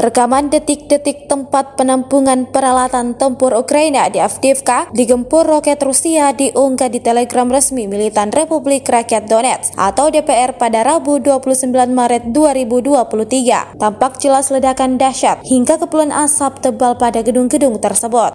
Rekaman detik-detik tempat penampungan peralatan tempur Ukraina di Avdiivka digempur roket Rusia diunggah di Telegram resmi Militan Republik Rakyat Donetsk atau DPR pada Rabu 29 Maret 2023. Tampak jelas ledakan dahsyat hingga kepulan asap tebal pada gedung-gedung tersebut.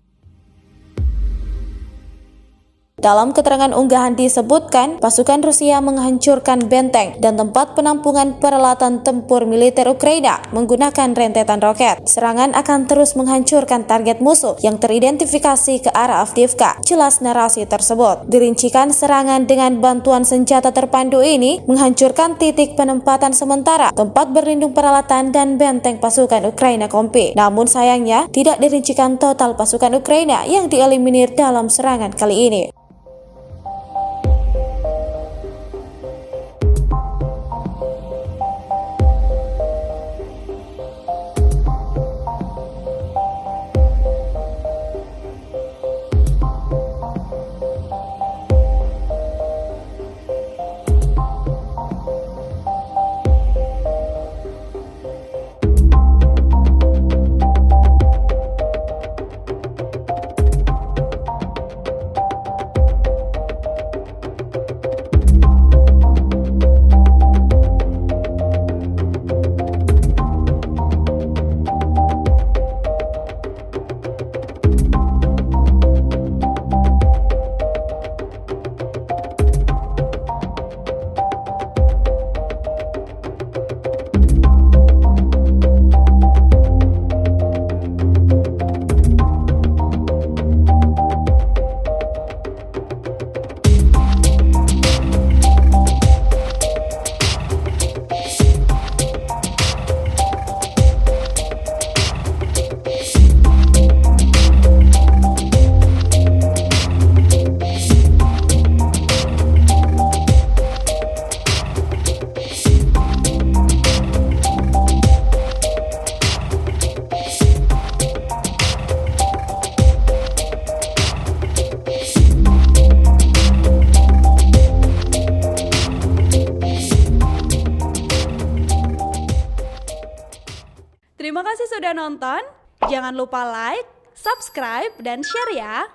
Dalam keterangan unggahan disebutkan, pasukan Rusia menghancurkan benteng dan tempat penampungan peralatan tempur militer Ukraina menggunakan rentetan roket. Serangan akan terus menghancurkan target musuh yang teridentifikasi ke arah Avdiivka. Jelas narasi tersebut. Dirincikan serangan dengan bantuan senjata terpandu ini menghancurkan titik penempatan sementara, tempat berlindung peralatan dan benteng pasukan Ukraina Kompi. Namun sayangnya, tidak dirincikan total pasukan Ukraina yang dieliminir dalam serangan kali ini. Terima kasih sudah nonton. Jangan lupa like, subscribe, dan share ya.